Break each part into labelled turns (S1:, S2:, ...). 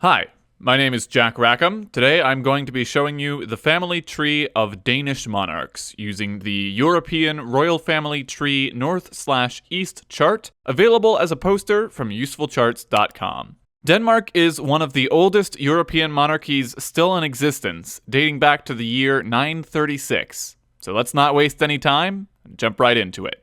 S1: Hi, my name is Jack Rackham. Today I'm going to be showing you the family tree of Danish monarchs using the European Royal Family Tree North/East chart, available as a poster from usefulcharts.com. Denmark is one of the oldest European monarchies still in existence, dating back to the year 936. So let's not waste any time and jump right into it.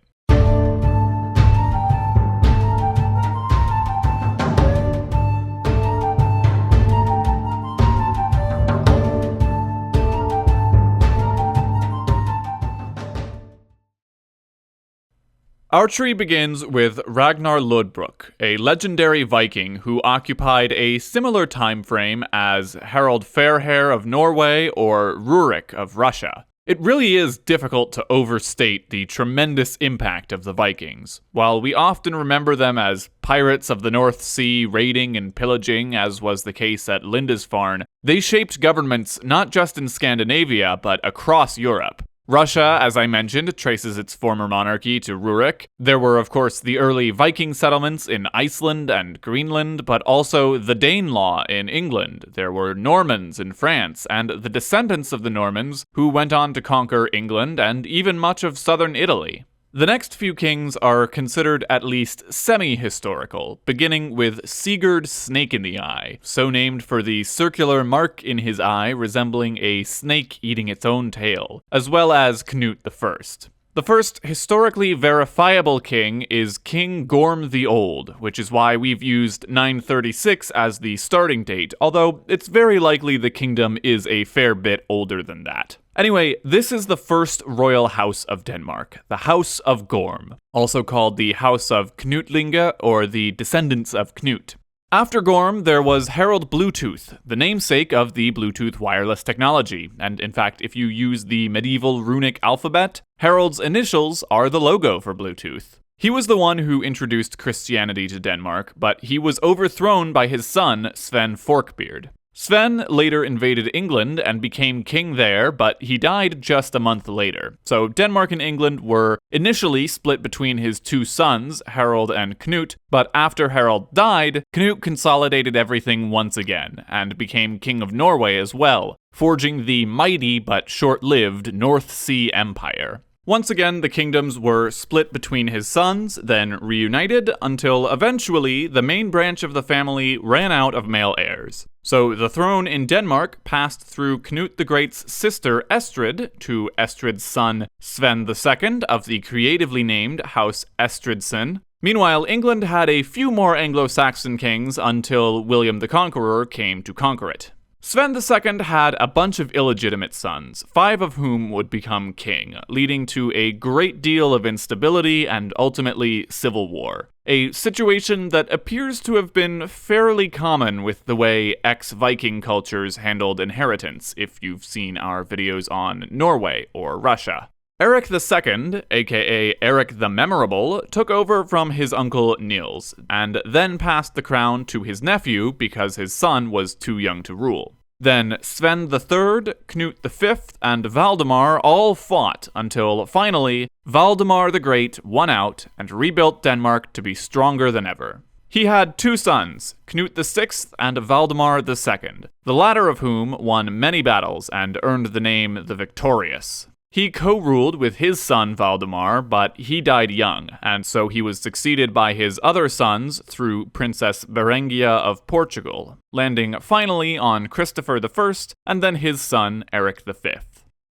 S1: Our tree begins with Ragnar Lodbrok, a legendary Viking who occupied a similar time frame as Harald Fairhair of Norway or Rurik of Russia. It really is difficult to overstate the tremendous impact of the Vikings. While we often remember them as pirates of the North Sea raiding and pillaging, as was the case at Lindisfarne, they shaped governments not just in Scandinavia, but across Europe. Russia, as I mentioned, traces its former monarchy to Rurik. There were, of course, the early Viking settlements in Iceland and Greenland, but also the Danelaw in England. There were Normans in France, and the descendants of the Normans who went on to conquer England and even much of southern Italy. The next few kings are considered at least semi-historical, beginning with Sigurd Snake in the Eye, so named for the circular mark in his eye resembling a snake eating its own tail, as well as Knut I. The first historically verifiable king is King Gorm the Old, which is why we've used 936 as the starting date, although it's very likely the kingdom is a fair bit older than that. Anyway, this is the first royal house of Denmark, the House of Gorm, also called the House of Knutlinge or the Descendants of Knut. After Gorm, there was Harald Bluetooth, the namesake of the Bluetooth wireless technology, and in fact, if you use the medieval runic alphabet, Harald's initials are the logo for Bluetooth. He was the one who introduced Christianity to Denmark, but he was overthrown by his son, Sven Forkbeard. Sven later invaded England and became king there, but he died just a month later. So Denmark and England were initially split between his two sons, Harald and Knut, but after Harald died, Knut consolidated everything once again, and became king of Norway as well, forging the mighty but short-lived North Sea Empire. Once again, the kingdoms were split between his sons, then reunited, until eventually the main branch of the family ran out of male heirs. So the throne in Denmark passed through Knut the Great's sister Estrid to Estrid's son Sven II of the creatively named House Estridsen. Meanwhile, England had a few more Anglo-Saxon kings until William the Conqueror came to conquer it. Sven II had a bunch of illegitimate sons, 5 of whom would become king, leading to a great deal of instability and ultimately civil war. A situation that appears to have been fairly common with the way ex-Viking cultures handled inheritance, if you've seen our videos on Norway or Russia. Eric II, aka Eric the Memorable, took over from his uncle Niels, and then passed the crown to his nephew because his son was too young to rule. Then Sven III, Knut V, and Valdemar all fought until, finally, Valdemar the Great won out and rebuilt Denmark to be stronger than ever. He had 2 sons, Knut VI and Valdemar II, the latter of whom won many battles and earned the name the Victorious. He co-ruled with his son Valdemar, but he died young, and so he was succeeded by his other sons through Princess Berengia of Portugal, landing finally on Christopher I and then his son Eric V.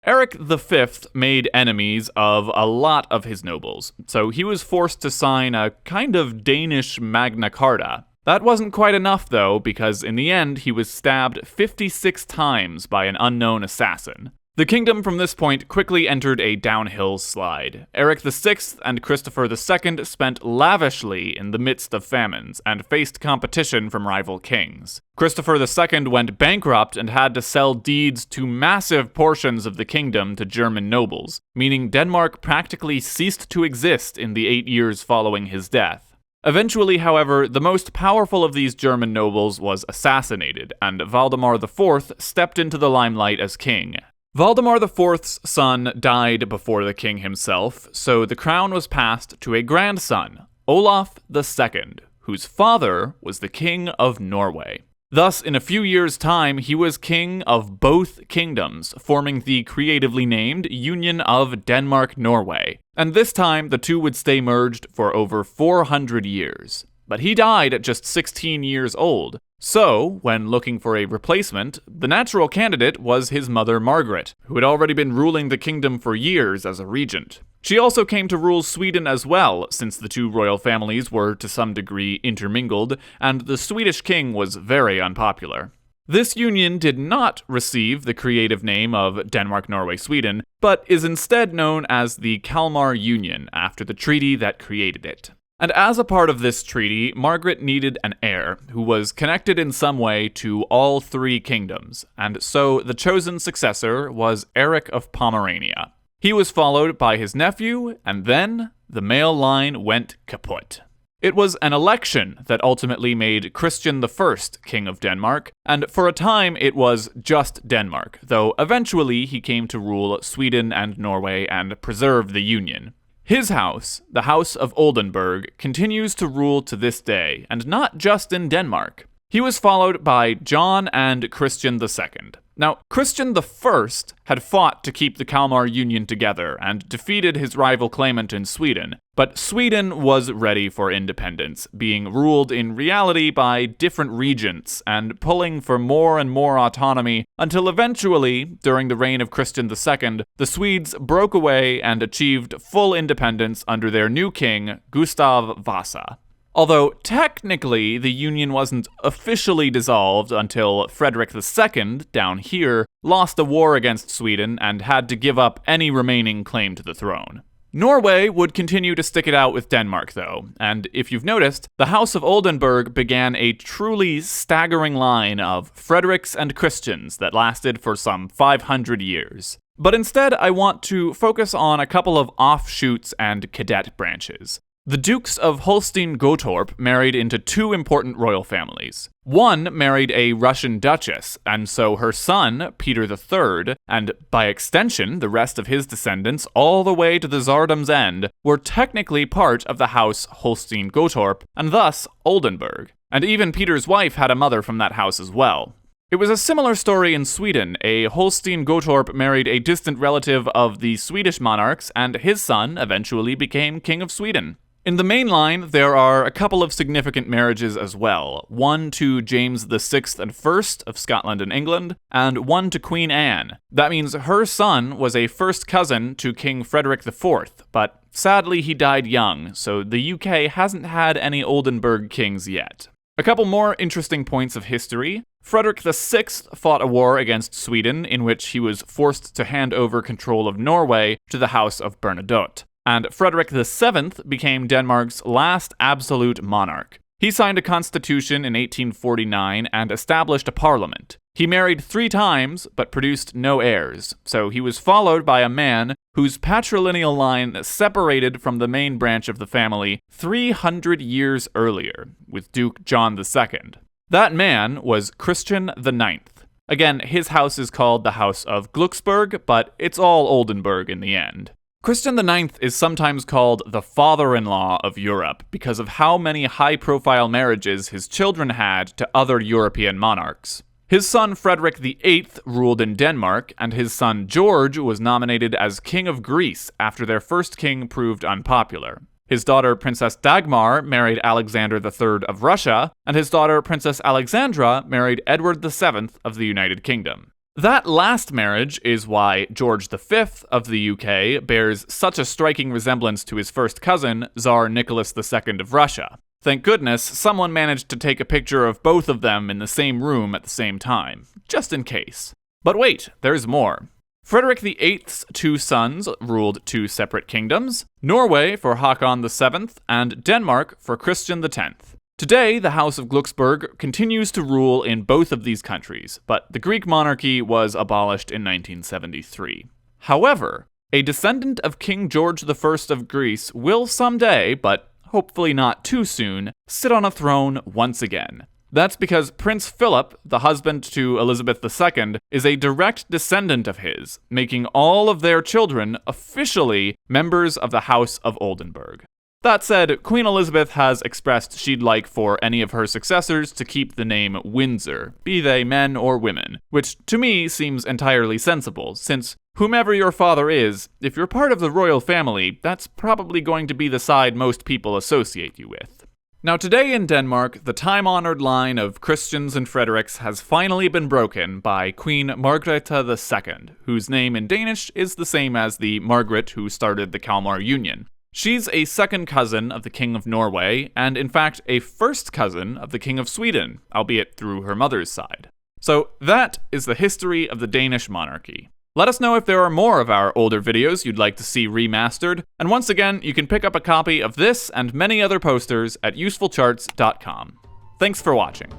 S1: Eric V made enemies of a lot of his nobles, so he was forced to sign a kind of Danish Magna Carta. That wasn't quite enough though, because in the end he was stabbed 56 times by an unknown assassin. The kingdom from this point quickly entered a downhill slide. Eric VI and Christopher II spent lavishly in the midst of famines and faced competition from rival kings. Christopher II went bankrupt and had to sell deeds to massive portions of the kingdom to German nobles, meaning Denmark practically ceased to exist in the 8 years following his death. Eventually, however, the most powerful of these German nobles was assassinated, and Valdemar IV stepped into the limelight as king. Valdemar IV's son died before the king himself, so the crown was passed to a grandson, Olaf II, whose father was the king of Norway. Thus, in a few years' time, he was king of both kingdoms, forming the creatively named Union of Denmark-Norway. And this time, the two would stay merged for over 400 years. But he died at just 16 years old. So, when looking for a replacement, the natural candidate was his mother Margaret, who had already been ruling the kingdom for years as a regent. She also came to rule Sweden as well, since the two royal families were to some degree intermingled, and the Swedish king was very unpopular. This union did not receive the creative name of Denmark-Norway-Sweden, but is instead known as the Kalmar Union, after the treaty that created it. And as a part of this treaty, Margaret needed an heir who was connected in some way to all three kingdoms, and so the chosen successor was Eric of Pomerania. He was followed by his nephew, and then the male line went kaput. It was an election that ultimately made Christian I king of Denmark, and for a time it was just Denmark, though eventually he came to rule Sweden and Norway and preserve the union. His house, the House of Oldenburg, continues to rule to this day, and not just in Denmark. He was followed by John and Christian II. Now, Christian I had fought to keep the Kalmar Union together and defeated his rival claimant in Sweden, but Sweden was ready for independence, being ruled in reality by different regents and pulling for more and more autonomy until eventually, during the reign of Christian II, the Swedes broke away and achieved full independence under their new king, Gustav Vasa. Although technically the union wasn't officially dissolved until Frederick II, down here, lost a war against Sweden and had to give up any remaining claim to the throne. Norway would continue to stick it out with Denmark, though, and if you've noticed, the House of Oldenburg began a truly staggering line of Fredericks and Christians that lasted for some 500 years. But instead, I want to focus on a couple of offshoots and cadet branches. The Dukes of Holstein-Gottorp married into two important royal families. One married a Russian duchess, and so her son, Peter III, and by extension the rest of his descendants all the way to the Tsardom's end, were technically part of the House Holstein-Gottorp, and thus Oldenburg. And even Peter's wife had a mother from that house as well. It was a similar story in Sweden. A Holstein-Gottorp married a distant relative of the Swedish monarchs, and his son eventually became King of Sweden. In the main line, there are a couple of significant marriages as well, one to James VI and I of Scotland and England, and one to Queen Anne. That means her son was a first cousin to King Frederick IV, but sadly he died young, so the UK hasn't had any Oldenburg kings yet. A couple more interesting points of history. Frederick VI fought a war against Sweden in which he was forced to hand over control of Norway to the House of Bernadotte. And Frederick VII became Denmark's last absolute monarch. He signed a constitution in 1849 and established a parliament. He married 3 times, but produced no heirs, so he was followed by a man whose patrilineal line separated from the main branch of the family 300 years earlier, with Duke John II. That man was Christian IX. Again, his house is called the House of Glucksburg, but it's all Oldenburg in the end. Christian IX is sometimes called the father-in-law of Europe because of how many high-profile marriages his children had to other European monarchs. His son Frederick VIII ruled in Denmark, and his son George was nominated as King of Greece after their first king proved unpopular. His daughter Princess Dagmar married Alexander III of Russia, and his daughter Princess Alexandra married Edward VII of the United Kingdom. That last marriage is why George V of the UK bears such a striking resemblance to his first cousin, Tsar Nicholas II of Russia. Thank goodness someone managed to take a picture of both of them in the same room at the same time, just in case. But wait, there's more. Frederick VIII's 2 sons ruled 2 separate kingdoms, Norway for Håkon VII and Denmark for Christian X. Today, the House of Glucksburg continues to rule in both of these countries, but the Greek monarchy was abolished in 1973. However, a descendant of King George I of Greece will someday, but hopefully not too soon, sit on a throne once again. That's because Prince Philip, the husband to Elizabeth II, is a direct descendant of his, making all of their children officially members of the House of Oldenburg. That said, Queen Elizabeth has expressed she'd like for any of her successors to keep the name Windsor, be they men or women, which to me seems entirely sensible, since whomever your father is, if you're part of the royal family, that's probably going to be the side most people associate you with. Now today in Denmark, the time-honored line of Christians and Fredericks has finally been broken by Queen Margrethe II, whose name in Danish is the same as the Margaret who started the Kalmar Union. She's a second cousin of the King of Norway, and in fact a first cousin of the King of Sweden, albeit through her mother's side. So that is the history of the Danish monarchy. Let us know if there are more of our older videos you'd like to see remastered, and once again, you can pick up a copy of this and many other posters at usefulcharts.com. Thanks for watching.